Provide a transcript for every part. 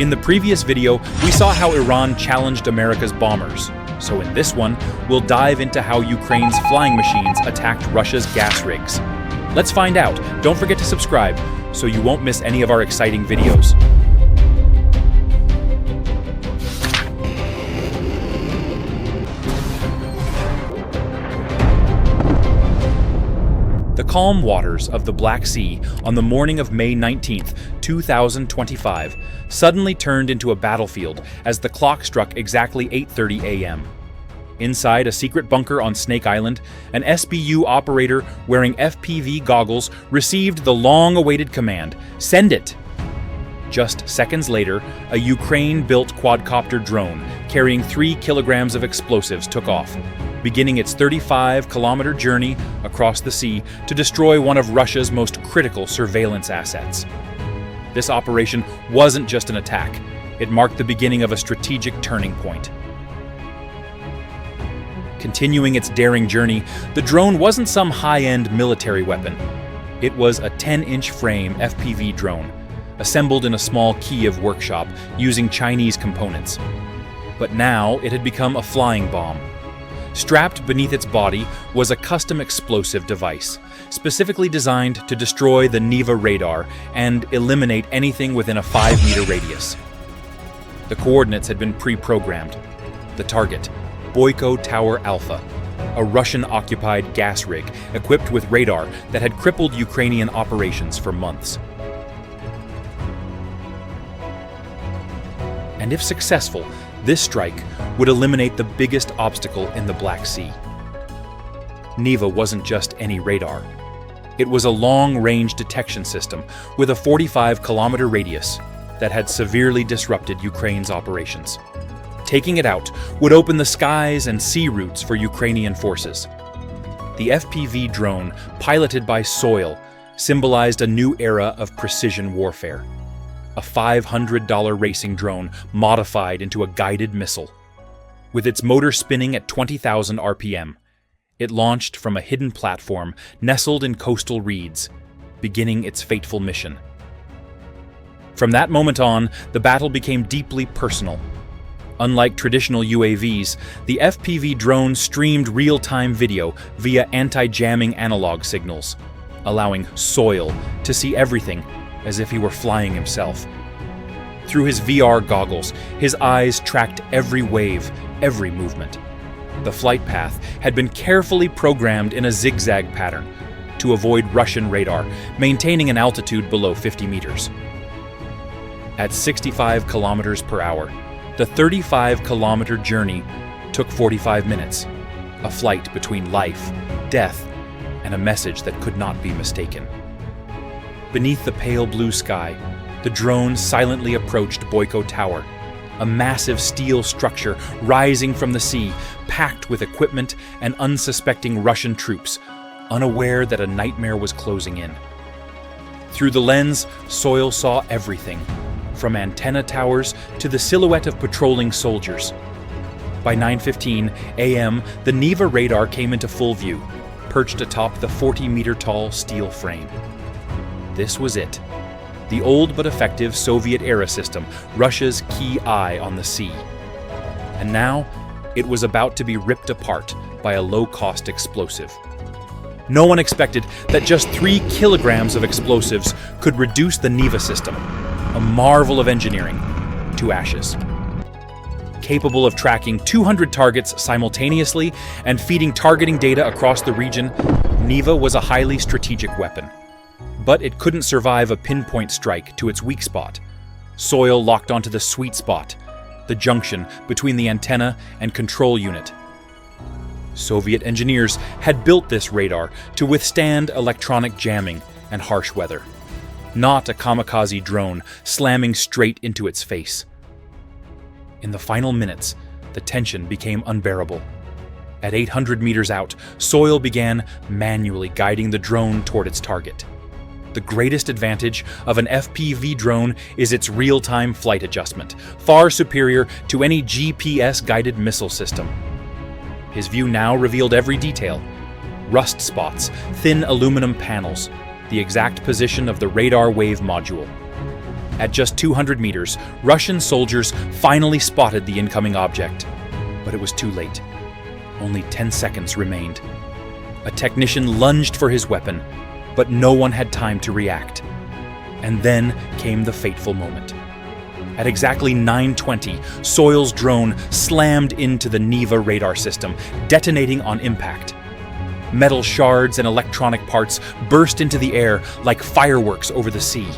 In the previous video, we saw how Iran challenged America's bombers. So in this one, we'll dive into how Ukraine's flying machines attacked Russia's gas rigs. Let's find out. Don't forget to subscribe so you won't miss any of our exciting videos. The calm waters of the Black Sea on the morning of May 19, 2025, suddenly turned into a battlefield as the clock struck exactly 8:30 a.m. Inside a secret bunker on Snake Island, an SBU operator wearing FPV goggles received the long-awaited command, "Send it!" Just seconds later, a Ukraine-built quadcopter drone carrying 3 kilograms of explosives took off, beginning its 35-kilometer journey across the sea to destroy one of Russia's most critical surveillance assets. This operation wasn't just an attack. It marked the beginning of a strategic turning point. Continuing its daring journey, the drone wasn't some high-end military weapon. It was a 10-inch frame FPV drone, assembled in a small Kyiv workshop using Chinese components. But now it had become a flying bomb. Strapped beneath its body was a custom explosive device, specifically designed to destroy the NEVA radar and eliminate anything within a 5-meter radius. The coordinates had been pre-programmed. The target, Boyko Tower Alpha, a Russian-occupied gas rig equipped with radar that had crippled Ukrainian operations for months. And if successful, this strike would eliminate the biggest obstacle in the Black Sea. NEVA wasn't just any radar. It was a long-range detection system with a 45-kilometer radius that had severely disrupted Ukraine's operations. Taking it out would open the skies and sea routes for Ukrainian forces. The FPV drone, piloted by Soil, symbolized a new era of precision warfare. A $500 racing drone modified into a guided missile. With its motor spinning at 20,000 RPM, it launched from a hidden platform nestled in coastal reeds, beginning its fateful mission. From that moment on, the battle became deeply personal. Unlike traditional UAVs, the FPV drone streamed real-time video via anti-jamming analog signals, allowing Soil to see everything as if he were flying himself. Through his VR goggles, his eyes tracked every wave, every movement. The flight path had been carefully programmed in a zigzag pattern to avoid Russian radar, maintaining an altitude below 50 meters. At 65 kilometers per hour, the 35-kilometer journey took 45 minutes, a flight between life, death, and a message that could not be mistaken. Beneath the pale blue sky, the drone silently approached Boyko Tower, a massive steel structure rising from the sea, packed with equipment and unsuspecting Russian troops, unaware that a nightmare was closing in. Through the lens, Soil saw everything, from antenna towers to the silhouette of patrolling soldiers. By 9:15 a.m., the NEVA radar came into full view, perched atop the 40-meter-tall steel frame. This was it. The old but effective Soviet-era system, Russia's key eye on the sea. And now, it was about to be ripped apart by a low-cost explosive. No one expected that just 3 kilograms of explosives could reduce the NEVA system, a marvel of engineering, to ashes. Capable of tracking 200 targets simultaneously and feeding targeting data across the region, NEVA was a highly strategic weapon. But it couldn't survive a pinpoint strike to its weak spot. Soil locked onto the sweet spot, the junction between the antenna and control unit. Soviet engineers had built this radar to withstand electronic jamming and harsh weather, not a kamikaze drone slamming straight into its face. In the final minutes, the tension became unbearable. At 800 meters out, Soil began manually guiding the drone toward its target. The greatest advantage of an FPV drone is its real-time flight adjustment, far superior to any GPS-guided missile system. His view now revealed every detail: rust spots, thin aluminum panels, the exact position of the radar wave module. At just 200 meters, Russian soldiers finally spotted the incoming object. But it was too late. Only 10 seconds remained. A technician lunged for his weapon, but no one had time to react. And then came the fateful moment. At exactly 9:20, Soil's drone slammed into the Neva radar system, detonating on impact. Metal shards and electronic parts burst into the air like fireworks over the sea.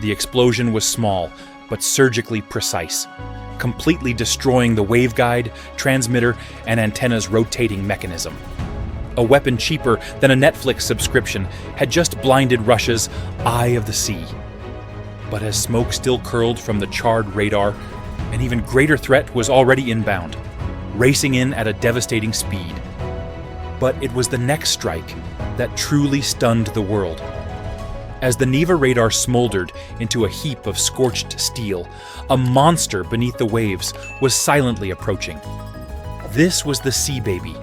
The explosion was small, but surgically precise, completely destroying the waveguide, transmitter, and antenna's rotating mechanism. A weapon cheaper than a Netflix subscription had just blinded Russia's Eye of the Sea. But as smoke still curled from the charred radar, an even greater threat was already inbound, racing in at a devastating speed. But it was the next strike that truly stunned the world. As the Neva radar smoldered into a heap of scorched steel, a monster beneath the waves was silently approaching. This was the Sea Baby,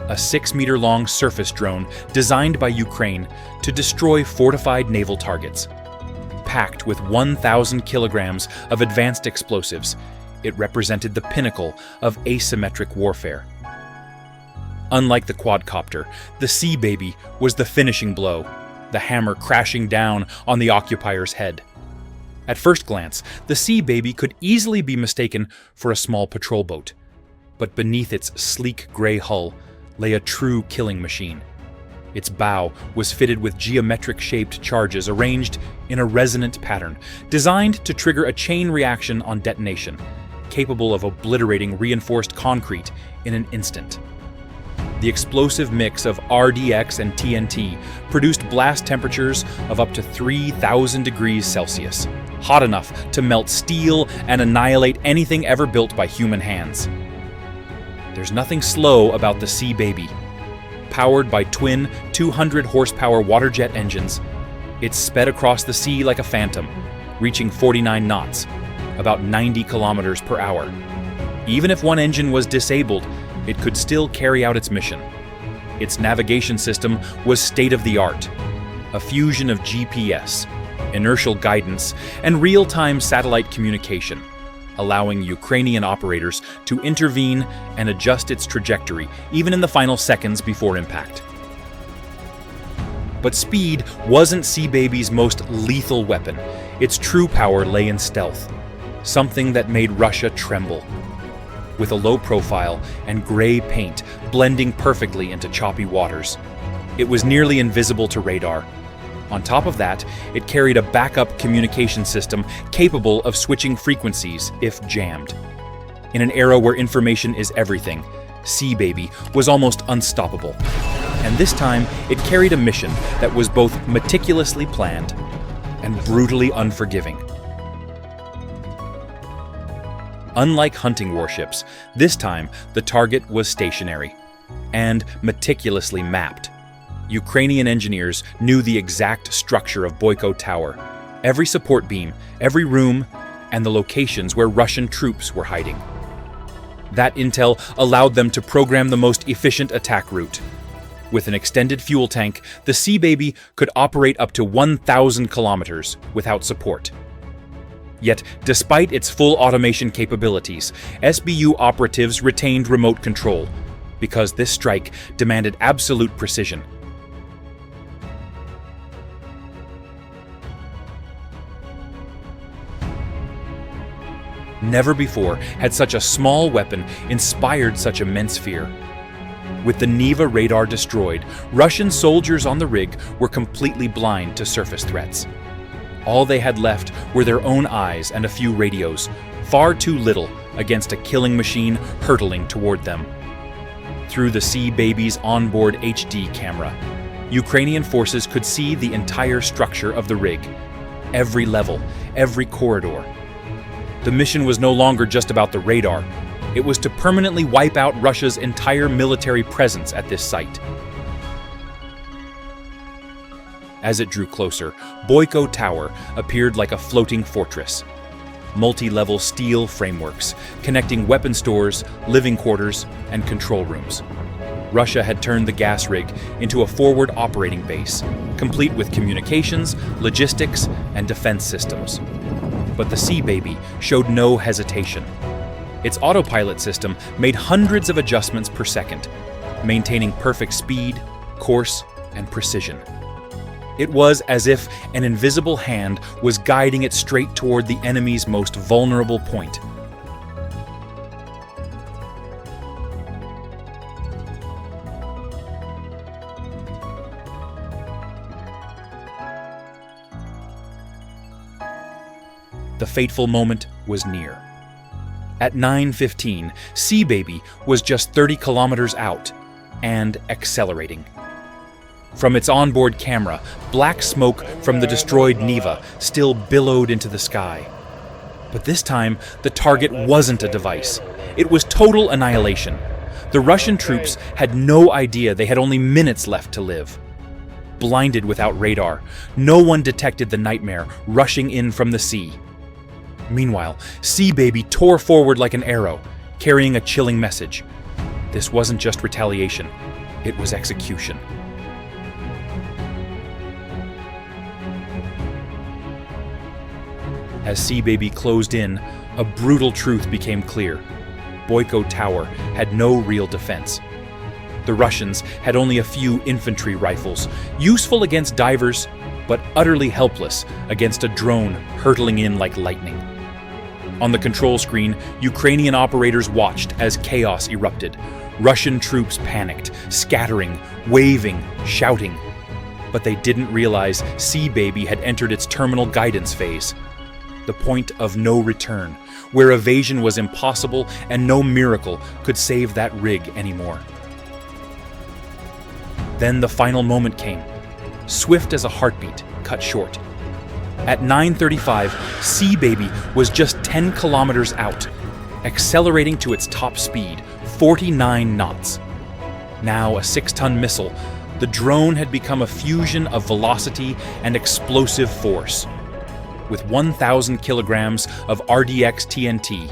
a 6-meter-long surface drone designed by Ukraine to destroy fortified naval targets. Packed with 1,000 kilograms of advanced explosives, it represented the pinnacle of asymmetric warfare. Unlike the quadcopter, the Sea Baby was the finishing blow, the hammer crashing down on the occupier's head. At first glance, the Sea Baby could easily be mistaken for a small patrol boat, but beneath its sleek gray hull lay a true killing machine. Its bow was fitted with geometric-shaped charges arranged in a resonant pattern, designed to trigger a chain reaction on detonation, capable of obliterating reinforced concrete in an instant. The explosive mix of RDX and TNT produced blast temperatures of up to 3,000 degrees Celsius, hot enough to melt steel and annihilate anything ever built by human hands. There's nothing slow about the Sea Baby. Powered by twin 200-horsepower water jet engines, it sped across the sea like a phantom, reaching 49 knots, about 90 kilometers per hour. Even if one engine was disabled, it could still carry out its mission. Its navigation system was state-of-the-art, a fusion of GPS, inertial guidance, and real-time satellite communication, allowing Ukrainian operators to intervene and adjust its trajectory, even in the final seconds before impact. But speed wasn't Sea Baby's most lethal weapon. Its true power lay in stealth, something that made Russia tremble. With a low profile and gray paint blending perfectly into choppy waters, it was nearly invisible to radar. On top of that, it carried a backup communication system capable of switching frequencies if jammed. In an era where information is everything, Sea Baby was almost unstoppable. And this time, it carried a mission that was both meticulously planned and brutally unforgiving. Unlike hunting warships, this time the target was stationary and meticulously mapped. Ukrainian engineers knew the exact structure of Boyko Tower, every support beam, every room, and the locations where Russian troops were hiding. That intel allowed them to program the most efficient attack route. With an extended fuel tank, the Sea Baby could operate up to 1,000 kilometers without support. Yet, despite its full automation capabilities, SBU operatives retained remote control, because this strike demanded absolute precision. Never before had such a small weapon inspired such immense fear. With the Neva radar destroyed, Russian soldiers on the rig were completely blind to surface threats. All they had left were their own eyes and a few radios, far too little against a killing machine hurtling toward them. Through the Sea Baby's onboard HD camera, Ukrainian forces could see the entire structure of the rig, every level, every corridor. The mission was no longer just about the radar. It was to permanently wipe out Russia's entire military presence at this site. As it drew closer, Boyko Tower appeared like a floating fortress. Multi-level steel frameworks connecting weapon stores, living quarters, and control rooms. Russia had turned the gas rig into a forward operating base, complete with communications, logistics, and defense systems. But the Sea Baby showed no hesitation. Its autopilot system made hundreds of adjustments per second, maintaining perfect speed, course, and precision. It was as if an invisible hand was guiding it straight toward the enemy's most vulnerable point. The fateful moment was near. At 9:15, Sea Baby was just 30 kilometers out and accelerating. From its onboard camera, black smoke from the destroyed Neva still billowed into the sky. But this time, the target wasn't a device. It was total annihilation. The Russian troops had no idea they had only minutes left to live. Blinded without radar, no one detected the nightmare rushing in from the sea. Meanwhile, Sea Baby tore forward like an arrow, carrying a chilling message. This wasn't just retaliation, it was execution. As Sea Baby closed in, a brutal truth became clear. Boyko Tower had no real defense. The Russians had only a few infantry rifles, useful against divers, but utterly helpless against a drone hurtling in like lightning. On the control screen, Ukrainian operators watched as chaos erupted. Russian troops panicked, scattering, waving, shouting. But they didn't realize Sea Baby had entered its terminal guidance phase. The point of no return, where evasion was impossible and no miracle could save that rig anymore. Then the final moment came, swift as a heartbeat, cut short. At 9:35, Sea Baby was just 10 kilometers out, accelerating to its top speed, 49 knots. Now a 6-ton missile, the drone had become a fusion of velocity and explosive force. With 1,000 kilograms of RDX TNT,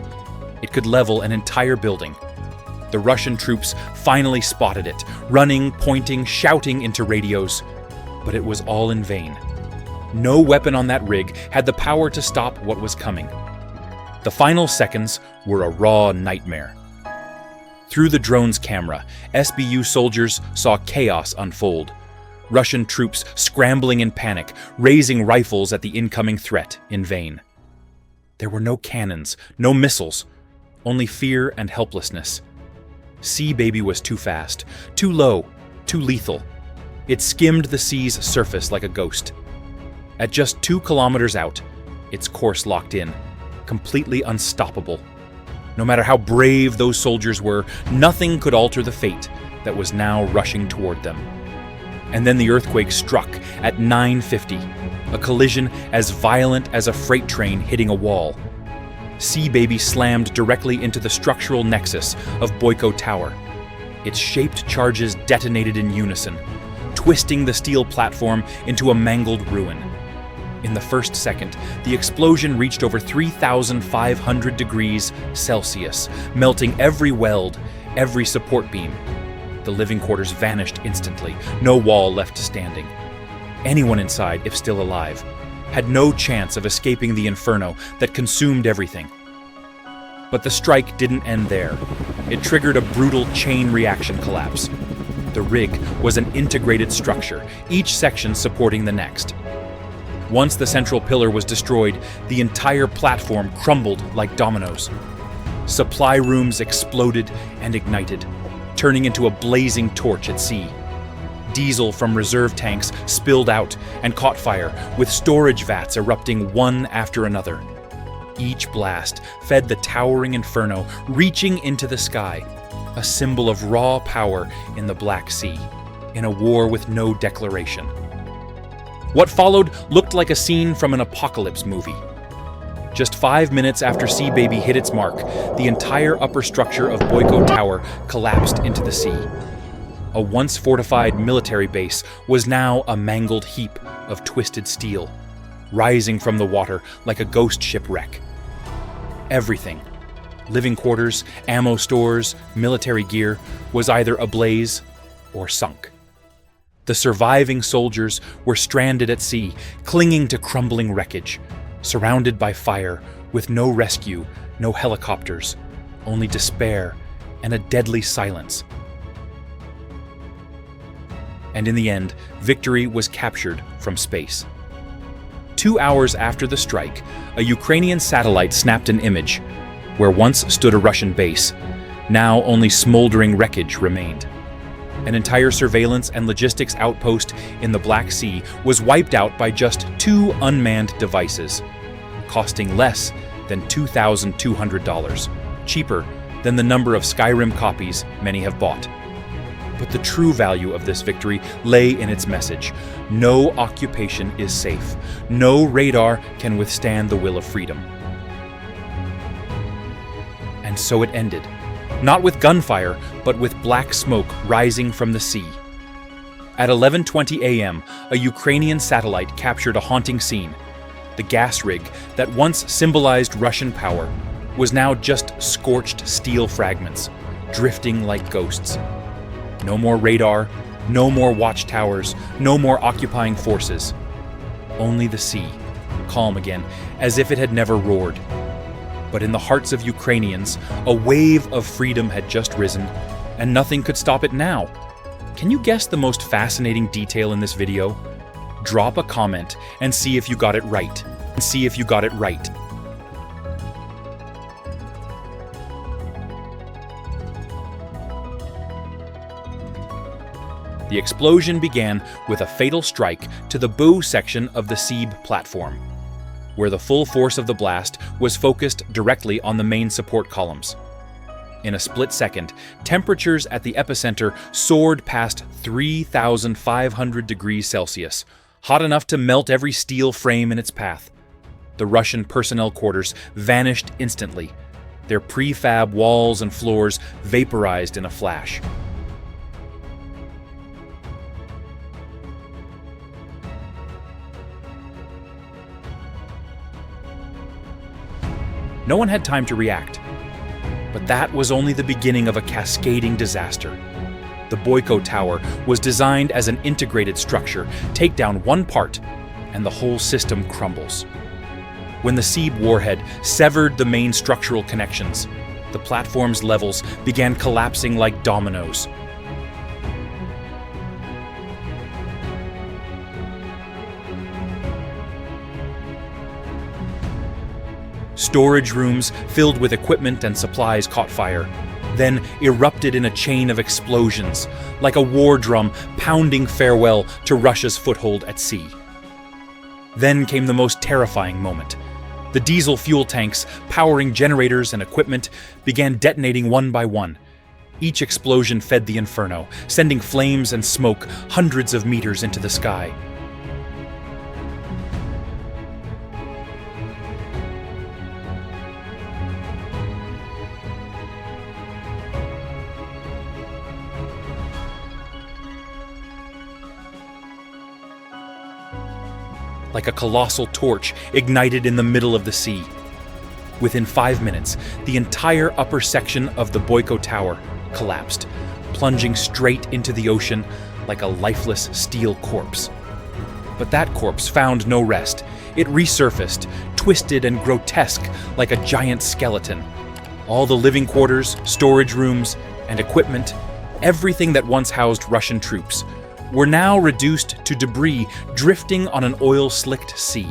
it could level an entire building. The Russian troops finally spotted it, running, pointing, shouting into radios. But it was all in vain. No weapon on that rig had the power to stop what was coming. The final seconds were a raw nightmare. Through the drone's camera, SBU soldiers saw chaos unfold. Russian troops scrambling in panic, raising rifles at the incoming threat in vain. There were no cannons, no missiles, only fear and helplessness. Sea Baby was too fast, too low, too lethal. It skimmed the sea's surface like a ghost. At just 2 kilometers out, its course locked in, completely unstoppable. No matter how brave those soldiers were, nothing could alter the fate that was now rushing toward them. And then the earthquake struck at 9:50, a collision as violent as a freight train hitting a wall. Sea Baby slammed directly into the structural nexus of Boyko Tower. Its shaped charges detonated in unison, twisting the steel platform into a mangled ruin. In the first second, the explosion reached over 3,500 degrees Celsius, melting every weld, every support beam. The living quarters vanished instantly, no wall left standing. Anyone inside, if still alive, had no chance of escaping the inferno that consumed everything. But the strike didn't end there. It triggered a brutal chain reaction collapse. The rig was an integrated structure, each section supporting the next. Once the central pillar was destroyed, the entire platform crumbled like dominoes. Supply rooms exploded and ignited, turning into a blazing torch at sea. Diesel from reserve tanks spilled out and caught fire, with storage vats erupting one after another. Each blast fed the towering inferno, reaching into the sky, a symbol of raw power in the Black Sea, in a war with no declaration. What followed looked like a scene from an apocalypse movie. Just 5 minutes after Sea Baby hit its mark, the entire upper structure of Boyko Tower collapsed into the sea. A once fortified military base was now a mangled heap of twisted steel, rising from the water like a ghost shipwreck. Everything, living quarters, ammo stores, military gear, was either ablaze or sunk. The surviving soldiers were stranded at sea, clinging to crumbling wreckage, surrounded by fire, with no rescue, no helicopters, only despair and a deadly silence. And in the end, victory was captured from space. 2 hours after the strike, a Ukrainian satellite snapped an image where once stood a Russian base. Now only smoldering wreckage remained. An entire surveillance and logistics outpost in the Black Sea was wiped out by just 2 unmanned devices, costing less than $2,200, cheaper than the number of Skyrim copies many have bought. But the true value of this victory lay in its message. No occupation is safe. No radar can withstand the will of freedom. And so it ended. Not with gunfire, but with black smoke rising from the sea. At 11:20 a.m., a Ukrainian satellite captured a haunting scene. The gas rig that once symbolized Russian power was now just scorched steel fragments, drifting like ghosts. No more radar, no more watchtowers, no more occupying forces. Only the sea, calm again, as if it had never roared. But in the hearts of Ukrainians, a wave of freedom had just risen, and nothing could stop it now. Can you guess the most fascinating detail in this video? Drop a comment and see if you got it right. The explosion began with a fatal strike to the bow section of the Seeb platform, where the full force of the blast was focused directly on the main support columns. In a split second, temperatures at the epicenter soared past 3,500 degrees Celsius, hot enough to melt every steel frame in its path. The Russian personnel quarters vanished instantly, their prefab walls and floors vaporized in a flash. No one had time to react. But that was only the beginning of a cascading disaster. The Boyko Tower was designed as an integrated structure. Take down one part, and the whole system crumbles. When the Seeb warhead severed the main structural connections, the platform's levels began collapsing like dominoes. Storage rooms filled with equipment and supplies caught fire, then erupted in a chain of explosions, like a war drum pounding farewell to Russia's foothold at sea. Then came the most terrifying moment. The diesel fuel tanks, powering generators and equipment, began detonating one by one. Each explosion fed the inferno, sending flames and smoke hundreds of meters into the sky. Like a colossal torch ignited in the middle of the sea. Within 5 minutes, the entire upper section of the Boyko Tower collapsed, plunging straight into the ocean like a lifeless steel corpse. But that corpse found no rest. It resurfaced, twisted and grotesque like a giant skeleton. All the living quarters, storage rooms, and equipment, everything that once housed Russian troops, were now reduced to debris drifting on an oil-slicked sea.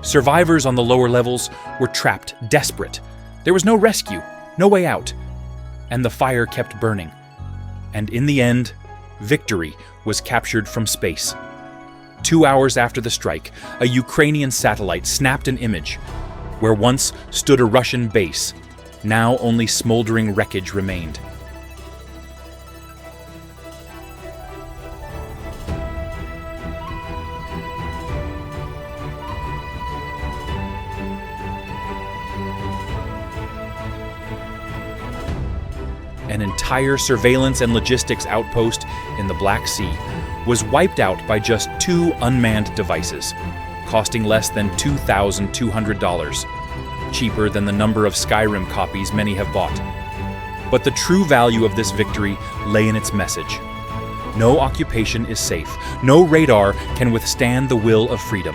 Survivors on the lower levels were trapped, desperate. There was no rescue, no way out, and the fire kept burning. And in the end, victory was captured from space. 2 hours after the strike, a Ukrainian satellite snapped an image where once stood a Russian base. Now only smoldering wreckage remained. An entire surveillance and logistics outpost in the Black Sea was wiped out by just 2 unmanned devices, costing less than $2,200, cheaper than the number of Skyrim copies many have bought. But the true value of this victory lay in its message. No occupation is safe. No radar can withstand the will of freedom.